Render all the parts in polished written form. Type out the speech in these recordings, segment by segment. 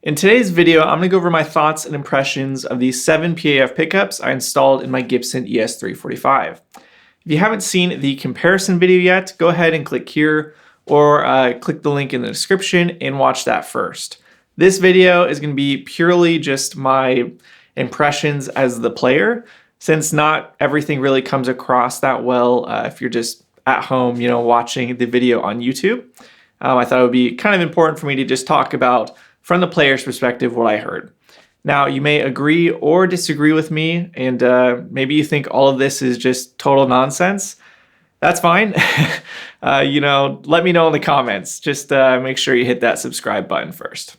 In today's video, I'm going to go over my thoughts and impressions of these 7 PAF pickups I installed in my Gibson ES345. If you haven't seen the comparison video yet, go ahead and click here or click the link in the description and watch that first. This video is going to be purely just my impressions as the player, since not everything really comes across that well if you're just at home, watching the video on YouTube. I thought it would be kind of important for me to just talk about, from the player's perspective, what I heard. Now, you may agree or disagree with me, and maybe you think all of this is just total nonsense. That's fine. Let me know in the comments. Just make sure you hit that subscribe button first.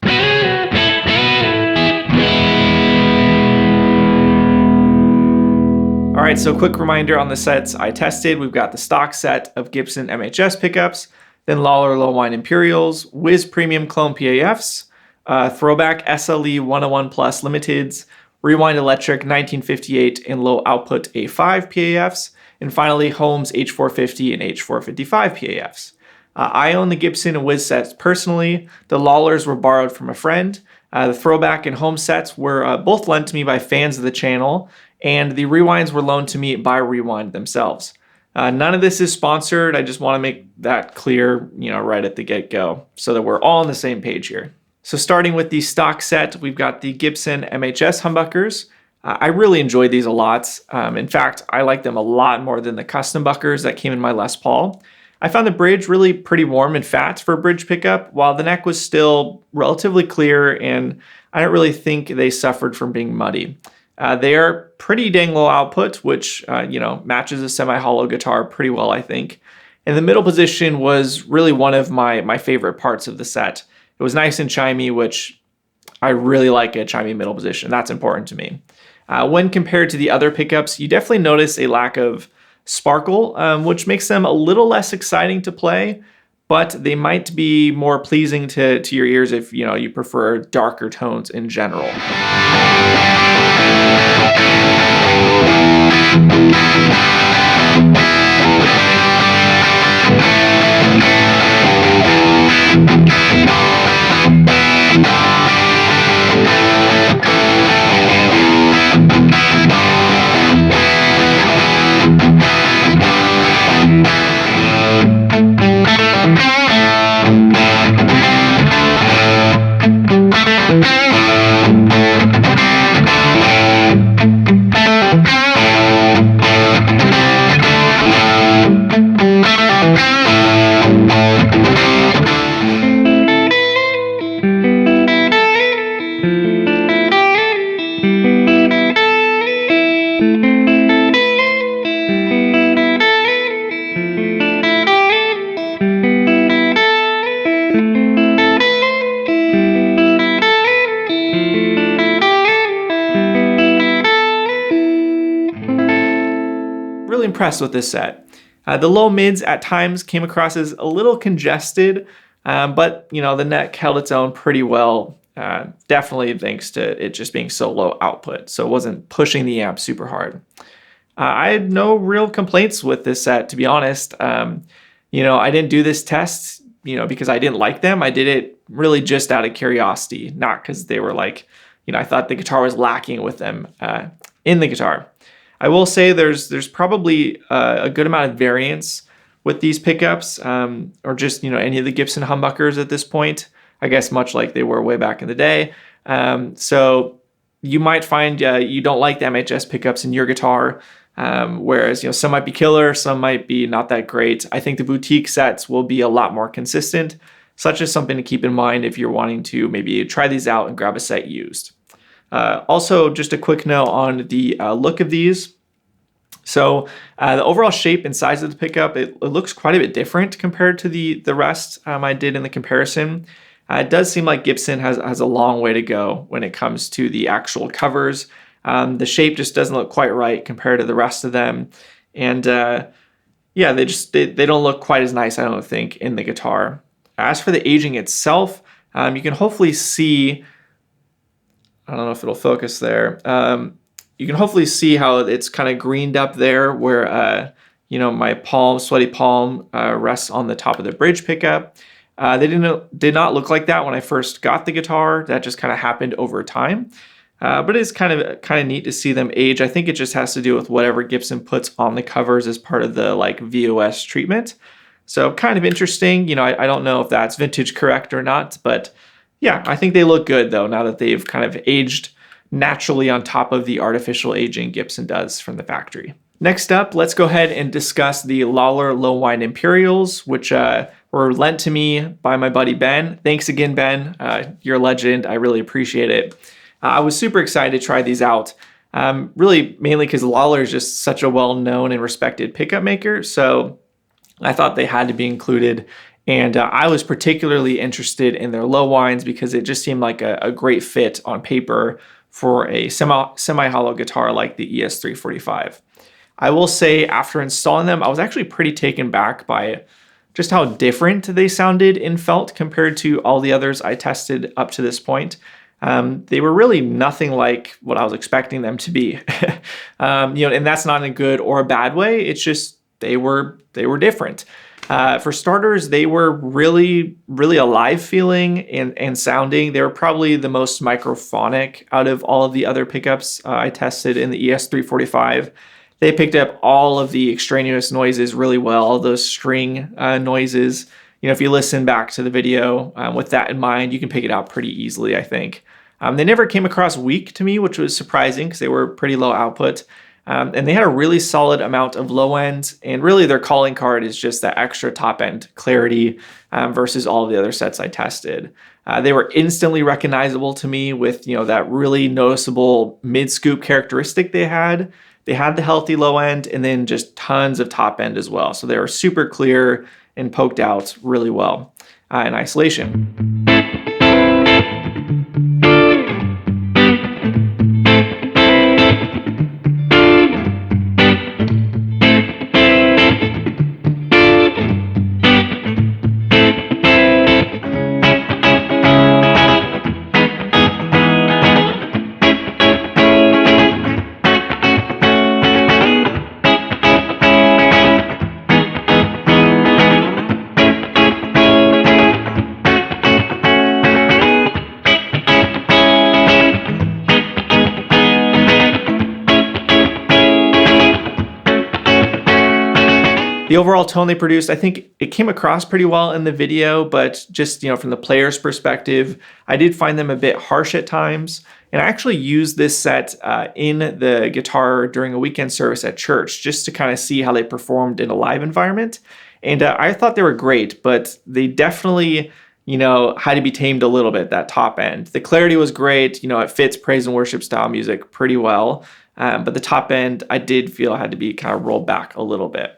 All right, so quick reminder on the sets I tested. We've got the stock set of Gibson MHS pickups, then Lollar low-wind Imperials, Wizz premium clone PAFs, Throbak SLE-101 Plus Limiteds, ReWind electric 1958 and low output A5 PAFs, and finally Holmes H450 and H455 PAFs. I own the Gibson and Wizz sets personally. The Lollars were borrowed from a friend. The Throbak and Holmes sets were both lent to me by fans of the channel, and the ReWinds were loaned to me by ReWind themselves. None of this is sponsored. I just want to make that clear, right at the get-go, so that we're all on the same page here. So starting with the stock set, we've got the Gibson MHS humbuckers. I really enjoyed these a lot. In fact, I like them a lot more than the custom buckers that came in my Les Paul. I found the bridge really pretty warm and fat for a bridge pickup, while the neck was still relatively clear, and I don't really think they suffered from being muddy. They are pretty dang low output, which matches a semi-hollow guitar pretty well, I think. And the middle position was really one of my favorite parts of the set. It was nice and chimey, which I really like a chimey middle position. That's important to me. When compared to the other pickups, you definitely notice a lack of sparkle, which makes them a little less exciting to play, but they might be more pleasing to your ears if you prefer darker tones in general. Really impressed with this set. The low mids at times came across as a little congested, but the neck held its own pretty well, definitely thanks to it just being so low output, so it wasn't pushing the amp super hard. I had no real complaints with this set, to be honest. I didn't do this test, because I didn't like them. I did it really just out of curiosity, not because they were I thought the guitar was lacking with them in the guitar. I will say there's probably a good amount of variance with these pickups, or just any of the Gibson humbuckers at this point, I guess much like they were way back in the day. So you might find you don't like the MHS pickups in your guitar, whereas some might be killer, some might be not that great. I think the boutique sets will be a lot more consistent, such as something to keep in mind if you're wanting to maybe try these out and grab a set used. Also, just a quick note on the look of these. So the overall shape and size of the pickup, it looks quite a bit different compared to the rest I did in the comparison. It does seem like Gibson has a long way to go when it comes to the actual covers. The shape just doesn't look quite right compared to the rest of them. And they don't look quite as nice, I don't think, in the guitar. As for the aging itself, you can hopefully see, I don't know if it'll focus there. You can hopefully see how it's kind of greened up there where, my sweaty palm rests on the top of the bridge pickup. They did not look like that when I first got the guitar. That just kind of happened over time. But it's kind of neat to see them age. I think it just has to do with whatever Gibson puts on the covers as part of the like VOS treatment. So kind of interesting. You know, I don't know if that's vintage correct or not, but yeah, I think they look good though, now that they've kind of aged naturally on top of the artificial aging Gibson does from the factory. Next up, let's go ahead and discuss the Lollar low wind Imperials, which were lent to me by my buddy Ben. Thanks again, Ben. You're a legend. I really appreciate it. I was super excited to try these out, really mainly because Lollar is just such a well-known and respected pickup maker. So I thought they had to be included. And I was particularly interested in their low winds because it just seemed like a great fit on paper for a semi-hollow guitar like the ES345. I will say after installing them, I was actually pretty taken back by just how different they sounded in felt compared to all the others I tested up to this point. They were really nothing like what I was expecting them to be. And that's not in a good or a bad way. It's just they were different. For starters, they were really, really alive feeling and sounding. They were probably the most microphonic out of all of the other pickups I tested in the ES345. They picked up all of the extraneous noises really well, those string noises. You know, if you listen back to the video with that in mind, you can pick it out pretty easily, I think. They never came across weak to me, which was surprising because they were pretty low output. And they had a really solid amount of low end, and really their calling card is just that extra top end clarity versus all of the other sets I tested. They were instantly recognizable to me with, that really noticeable mid scoop characteristic they had. They had the healthy low end and then just tons of top end as well. So they were super clear and poked out really well in isolation. The overall tone they produced, I think it came across pretty well in the video, but just, from the player's perspective, I did find them a bit harsh at times. And I actually used this set in the guitar during a weekend service at church just to kind of see how they performed in a live environment. And I thought they were great, but they definitely, had to be tamed a little bit, that top end. The clarity was great. It fits praise and worship style music pretty well. But the top end, I did feel had to be kind of rolled back a little bit.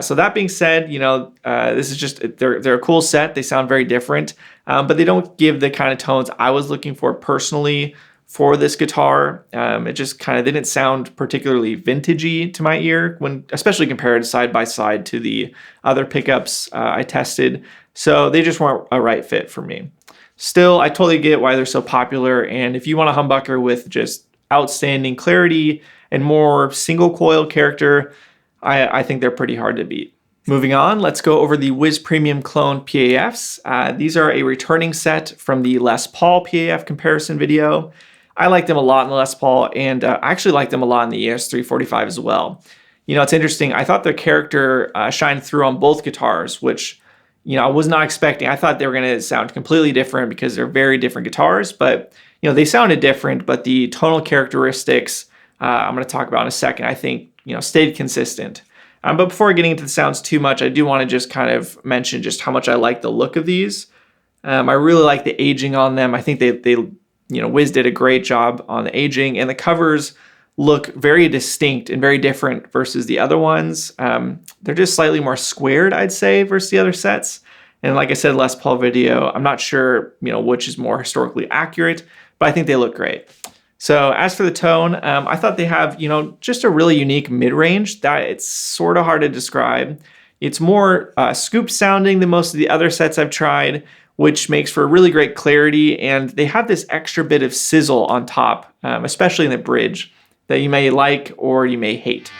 So that being said, this is just, they're a cool set. They sound very different, but they don't give the kind of tones I was looking for personally for this guitar. It just they didn't sound particularly vintagey to my ear especially compared side by side to the other pickups I tested. So they just weren't a right fit for me. Still, I totally get why they're so popular. And if you want a humbucker with just outstanding clarity and more single coil character, I think they're pretty hard to beat. Moving on, let's go over the Wizz Premium Clone PAFs. These are a returning set from the Les Paul PAF comparison video. I like them a lot in the Les Paul, and I actually like them a lot in the ES345 as well. It's interesting. I thought their character shined through on both guitars, which, I was not expecting. I thought they were going to sound completely different because they're very different guitars, but, they sounded different, but the tonal characteristics I'm going to talk about in a second, I think, stayed consistent. But before getting into the sounds too much, I do want to just kind of mention just how much I like the look of these. I really like the aging on them. I think they Wizz did a great job on the aging, and the covers look very distinct and very different versus the other ones. They're just slightly more squared, I'd say, versus the other sets. And like I said, Les Paul video, I'm not sure, which is more historically accurate, but I think they look great. So as for the tone, I thought they have, just a really unique mid-range that it's sort of hard to describe. It's more scoop sounding than most of the other sets I've tried, which makes for really great clarity. And they have this extra bit of sizzle on top, especially in the bridge, that you may like or you may hate.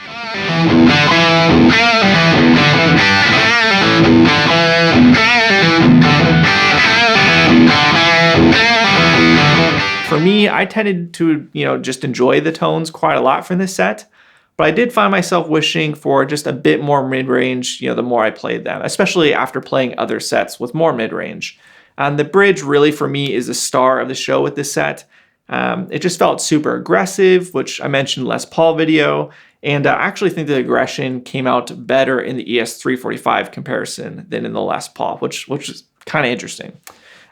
For me, I tended to, just enjoy the tones quite a lot from this set, but I did find myself wishing for just a bit more mid-range, the more I played them, especially after playing other sets with more mid-range. The bridge really for me is the star of the show with this set. It just felt super aggressive, which I mentioned Les Paul video, and I actually think the aggression came out better in the ES345 comparison than in the Les Paul, which is kind of interesting.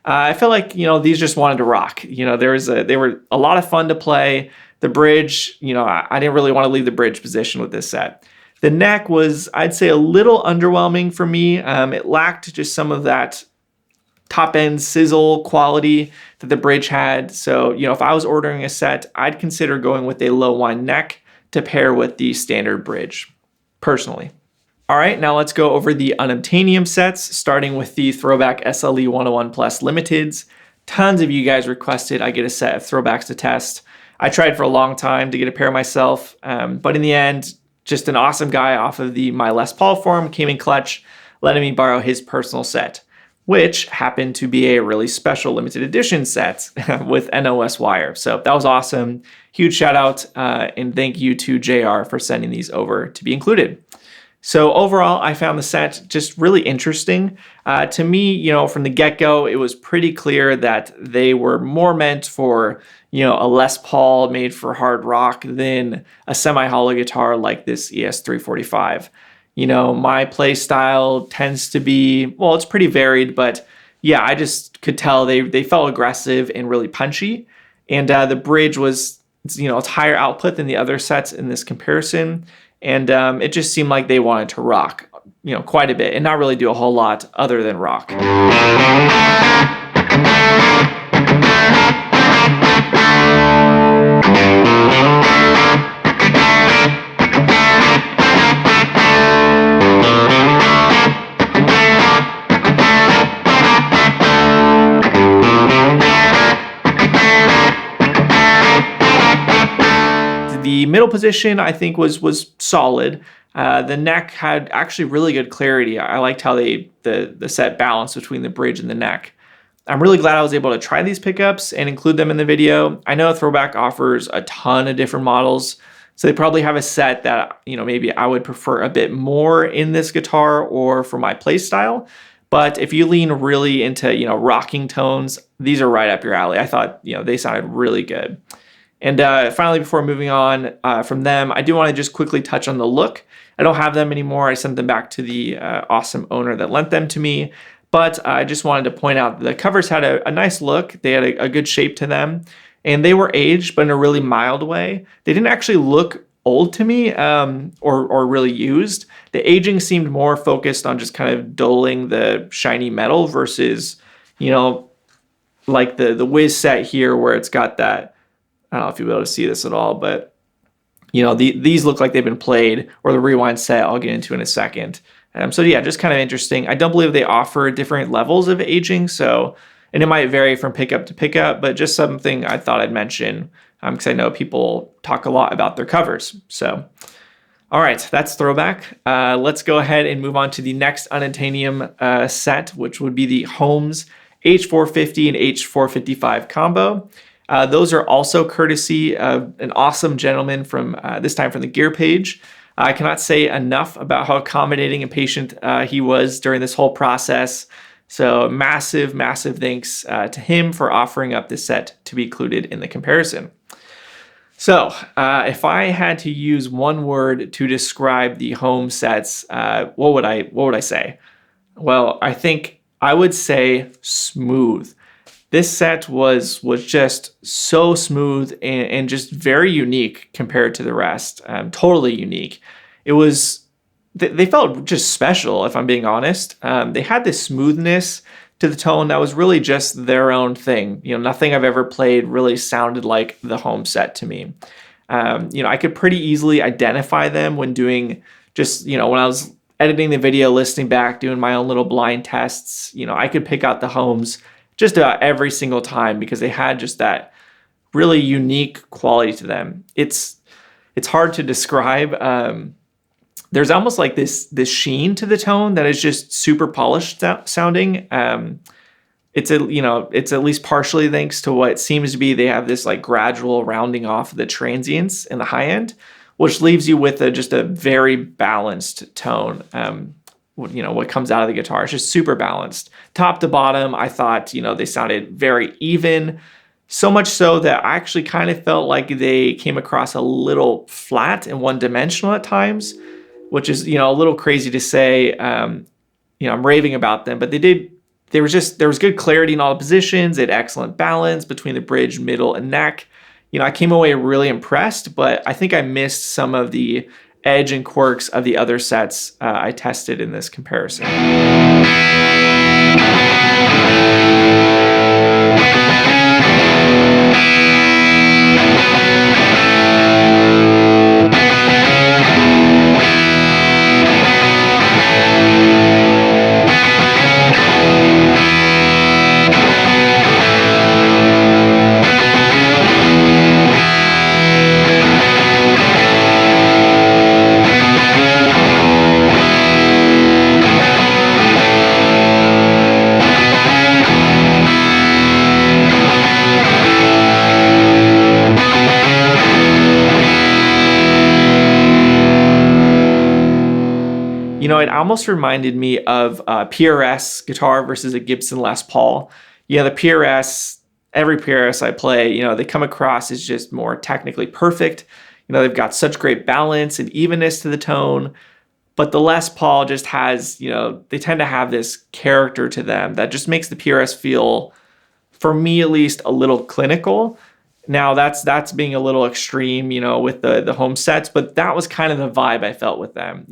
I felt like, these just wanted to rock. They were a lot of fun to play. The bridge, I didn't really want to leave the bridge position with this set. The neck was, I'd say, a little underwhelming for me. It lacked just some of that top-end sizzle quality that the bridge had. So, if I was ordering a set, I'd consider going with a low wind neck to pair with the standard bridge, personally. All right, now let's go over the unobtainium sets, starting with the Throbak SLE-101 Plus Limiteds. Tons of you guys requested I get a set of Throbaks to test. I tried for a long time to get a pair myself, but in the end, just an awesome guy off of the My Les Paul forum came in clutch, letting me borrow his personal set, which happened to be a really special limited edition set with NOS wire. So that was awesome. Huge shout out and thank you to JR for sending these over to be included. So overall, I found the set just really interesting. To me, from the get-go, it was pretty clear that they were more meant for, a Les Paul made for hard rock than a semi-hollow guitar like this ES345. My play style tends to be, well, it's pretty varied, but yeah, I just could tell they felt aggressive and really punchy. And the bridge was, it's higher output than the other sets in this comparison. And it just seemed like they wanted to rock, quite a bit and not really do a whole lot other than rock. The middle position, I think, was solid. The neck had actually really good clarity. I liked how the set balanced between the bridge and the neck. I'm really glad I was able to try these pickups and include them in the video. I know Throbak offers a ton of different models, so they probably have a set that, maybe I would prefer a bit more in this guitar or for my play style. But if you lean really into, rocking tones, these are right up your alley. I thought, they sounded really good. And finally, before moving on from them, I do want to just quickly touch on the look. I don't have them anymore. I sent them back to the awesome owner that lent them to me. But I just wanted to point out the covers had a nice look. They had a good shape to them. And they were aged, but in a really mild way. They didn't actually look old to me or really used. The aging seemed more focused on just kind of dulling the shiny metal versus, like the Wizz set here where it's got that, I don't know if you'll be able to see this at all, but these look like they've been played, or the ReWind set I'll get into in a second. So yeah, just kind of interesting. I don't believe they offer different levels of aging, and it might vary from pickup to pickup, but just something I thought I'd mention because I know people talk a lot about their covers. So, all right, that's Throbak. Let's go ahead and move on to the next unobtainium set, which would be the Holmes H450 and H455 combo. Those are also courtesy of an awesome gentleman from, this time from the gear page. I cannot say enough about how accommodating and patient he was during this whole process. So massive, massive thanks to him for offering up this set to be included in the comparison. So if I had to use one word to describe the Holmes sets, what would I say? Well, I think I would say smooth. This set was just so smooth and just very unique compared to the rest. Totally unique. They felt just special, if I'm being honest. They had this smoothness to the tone that was really just their own thing. Nothing I've ever played really sounded like the Holmes set to me. I could pretty easily identify them when doing when I was editing the video, listening back, doing my own little blind tests. I could pick out the Holmes just about every single time because they had just that really unique quality to them. It's hard to describe. There's almost like this sheen to the tone that is just super polished sounding. it's it's at least partially thanks to what seems to be they have this like gradual rounding off of the transients in the high end, which leaves you with just a very balanced tone. What comes out of the guitar. It's just super balanced. Top to bottom, I thought, they sounded very even. So much so that I actually kind of felt like they came across a little flat and one-dimensional at times, which is, a little crazy to say. I'm raving about them, but there was good clarity in all the positions. They had excellent balance between the bridge, middle, and neck. I came away really impressed, but I think I missed some of the edge and quirks of the other sets I tested in this comparison. It almost reminded me of a PRS guitar versus a Gibson Les Paul. The PRS, every PRS I play, they come across as just more technically perfect. They've got such great balance and evenness to the tone. But the Les Paul just has, they tend to have this character to them that just makes the PRS feel, for me at least, a little clinical. Now that's being a little extreme, with the home sets, but that was kind of the vibe I felt with them.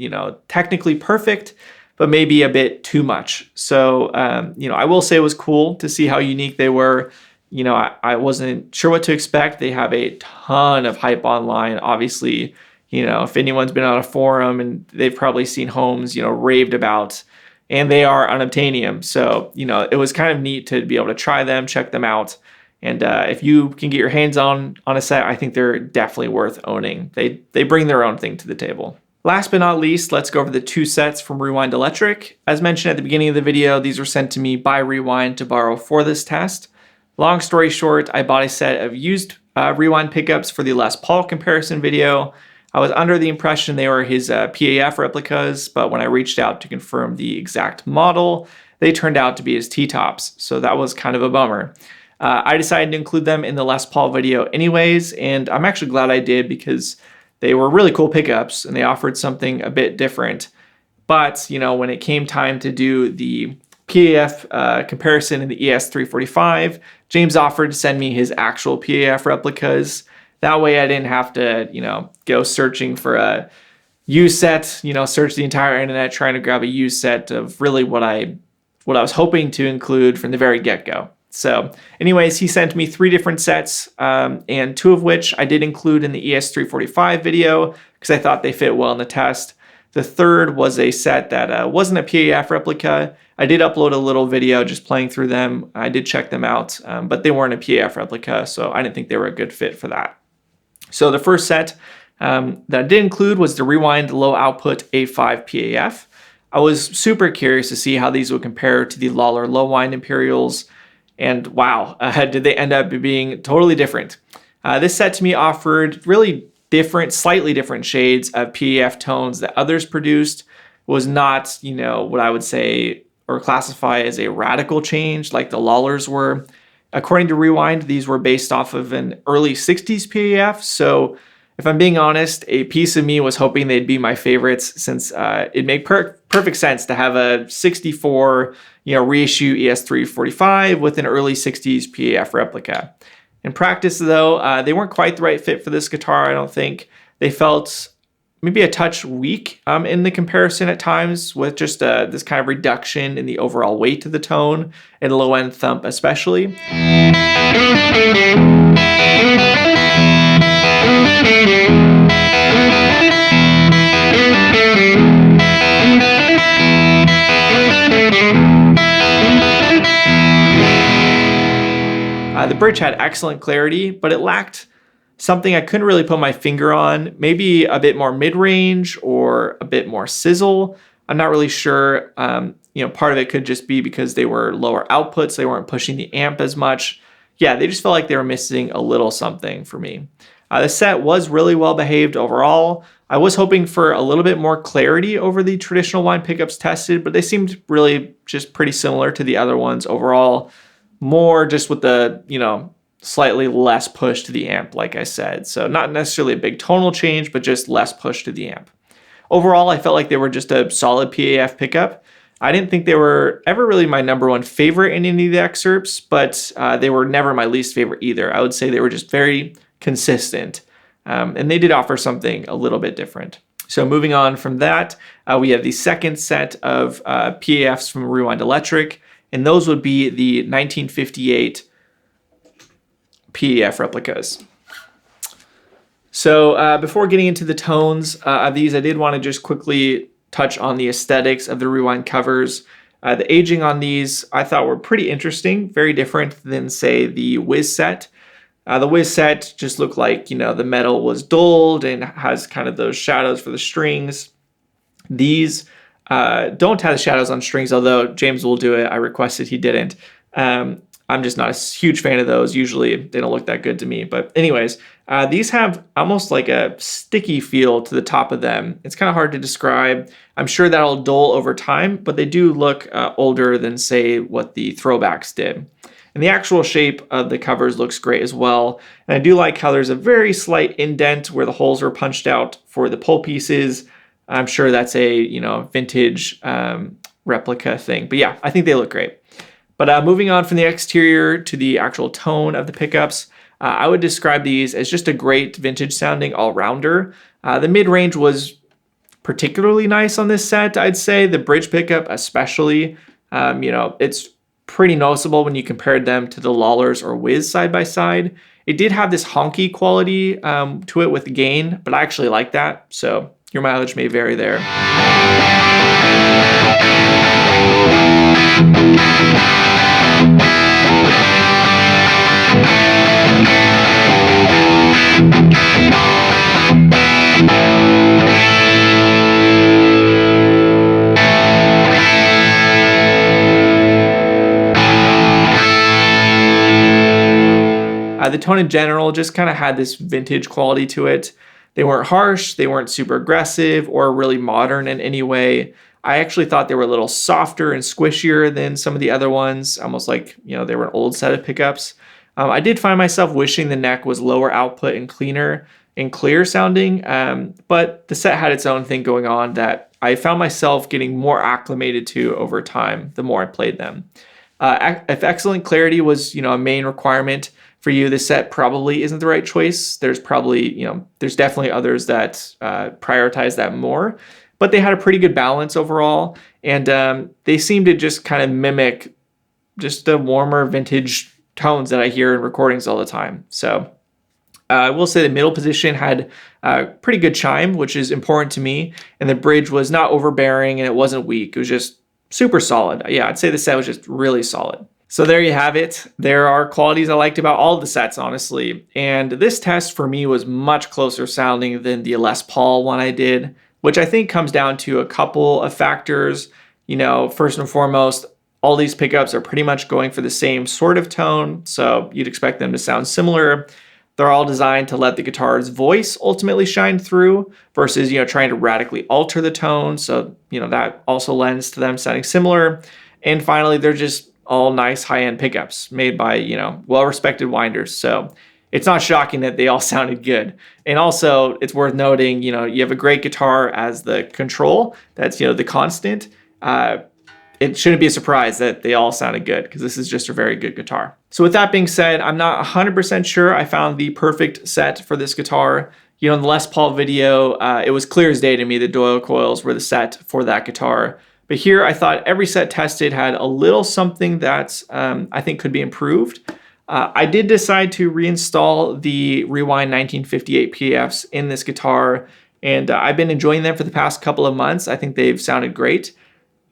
Technically perfect, but maybe a bit too much. So, I will say it was cool to see how unique they were. I wasn't sure what to expect. They have a ton of hype online. Obviously, if anyone's been on a forum, and they've probably seen Holmes, raved about, and they are unobtainium. So, it was kind of neat to be able to try them, check them out. And if you can get your hands on a set, I think they're definitely worth owning. They bring their own thing to the table. Last but not least, let's go over the two sets from ReWind Electric. As mentioned at the beginning of the video, these were sent to me by ReWind to borrow for this test. Long story short, I bought a set of used ReWind pickups for the Les Paul comparison video. I was under the impression they were his PAF replicas, but when I reached out to confirm the exact model, they turned out to be his T-tops. So that was kind of a bummer. I decided to include them in the Les Paul video anyways, and I'm actually glad I did because they were really cool pickups and they offered something a bit different. But, when it came time to do the PAF comparison in the ES345, James offered to send me his actual PAF replicas. That way I didn't have to, go searching for a used set, search the entire internet trying to grab a used set of really what I was hoping to include from the very get-go. So anyways, he sent me 3 different sets, and 2 of which I did include in the ES345 video because I thought they fit well in the test. The third was a set that wasn't a PAF replica. I did upload a little video just playing through them. I did check them out, but they weren't a PAF replica, so I didn't think they were a good fit for that. So the first set that I did include was the ReWind Low Output A5 PAF. I was super curious to see how these would compare to the Lollar Low Wind Imperials. And wow, did they end up being totally different. This set to me offered really slightly different shades of PAF tones that others produced. It was not, what I would say or classify as a radical change like the Lollars were. According to ReWind, these were based off of an early 60s PAF. So if I'm being honest, a piece of me was hoping they'd be my favorites since it made perfect sense to have a 64 reissue ES345 with an early 60s PAF replica. In practice, though, they weren't quite the right fit for this guitar, I don't think. They felt maybe a touch weak in the comparison at times, with just this kind of reduction in the overall weight of the tone and low-end thump especially. The bridge had excellent clarity, but it lacked something I couldn't really put my finger on. Maybe a bit more mid-range or a bit more sizzle. I'm not really sure. part of it could just be because they were lower outputs, they weren't pushing the amp as much. Yeah, they just felt like they were missing a little something for me. The set was really well behaved overall. I was hoping for a little bit more clarity over the traditional line pickups tested, but they seemed really just pretty similar to the other ones overall. More just with the, slightly less push to the amp, like I said. So not necessarily a big tonal change, but just less push to the amp. Overall, I felt like they were just a solid PAF pickup. I didn't think they were ever really my number one favorite in any of the excerpts, but they were never my least favorite either. I would say they were just very consistent, and they did offer something a little bit different. So moving on from that, we have the second set of PAFs from ReWind Electric, and those would be the 1958 PAF replicas. So before getting into the tones of these, I did want to just quickly touch on the aesthetics of the ReWind covers. The aging on these I thought were pretty interesting, very different than, say, the Wizz set. The Wizz set just looked like, the metal was dulled and has kind of those shadows for the strings. These don't have the shadows on strings, although James will do it. I requested he didn't. I'm just not a huge fan of those. Usually they don't look that good to me. But anyways, these have almost like a sticky feel to the top of them. It's kind of hard to describe. I'm sure that'll dull over time, but they do look older than, say, what the Throbaks did. And the actual shape of the covers looks great as well. And I do like how there's a very slight indent where the holes were punched out for the pull pieces. I'm sure that's a, vintage replica thing. But yeah, I think they look great. But moving on from the exterior to the actual tone of the pickups, I would describe these as just a great vintage sounding all-rounder. The mid-range was particularly nice on this set, I'd say. The bridge pickup especially, it's pretty noticeable when you compared them to the Lollars or Wizz side by side. It did have this honky quality to it with gain, but I actually like that. So your mileage may vary there. The tone in general just kind of had this vintage quality to it. They weren't harsh, they weren't super aggressive or really modern in any way. I actually thought they were a little softer and squishier than some of the other ones, almost like, they were an old set of pickups. I did find myself wishing the neck was lower output and cleaner and clear sounding, but the set had its own thing going on that I found myself getting more acclimated to over time the more I played them. If excellent clarity was, a main requirement for you, this set probably isn't the right choice. There's probably, there's definitely others that prioritize that more, but they had a pretty good balance overall, and they seem to just kind of mimic just the warmer vintage tones that I hear in recordings all the time. So I will say the middle position had a pretty good chime, which is important to me, and the bridge was not overbearing and it wasn't weak. It was just super solid. Yeah, I'd say the set was just really solid. So there you have it. There are qualities I liked about all of the sets, honestly. And this test for me was much closer sounding than the Les Paul one I did, which I think comes down to a couple of factors. First and foremost, all these pickups are pretty much going for the same sort of tone, so you'd expect them to sound similar. They're all designed to let the guitar's voice ultimately shine through versus, trying to radically alter the tone. So, that also lends to them sounding similar. And finally, they're just all nice high-end pickups made by, well-respected winders. So it's not shocking that they all sounded good. And also, it's worth noting, you have a great guitar as the control. That's, the constant. It shouldn't be a surprise that they all sounded good because this is just a very good guitar. So with that being said, I'm not 100% sure I found the perfect set for this guitar. In the Les Paul video, it was clear as day to me the Doyle coils were the set for that guitar. But here I thought every set tested had a little something that I think could be improved. I did decide to reinstall the ReWind 1958 PAFs in this guitar, and I've been enjoying them for the past couple of months. I think they've sounded great.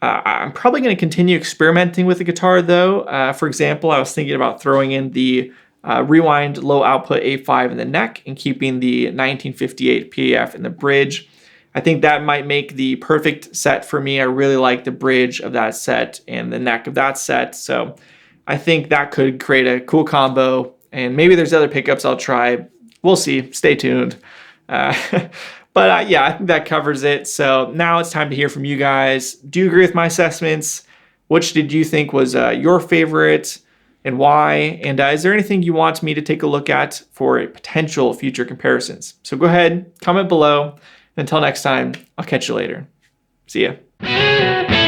I'm probably going to continue experimenting with the guitar though. For example, I was thinking about throwing in the ReWind low output A5 in the neck and keeping the 1958 PAF in the bridge. I think that might make the perfect set for me. I really like the bridge of that set and the neck of that set. So I think that could create a cool combo. And maybe there's other pickups I'll try. We'll see. Stay tuned. But yeah, I think that covers it. So now it's time to hear from you guys. Do you agree with my assessments? Which did you think was your favorite and why? And is there anything you want me to take a look at for potential future comparisons? So go ahead, comment below. Until next time, I'll catch you later. See ya.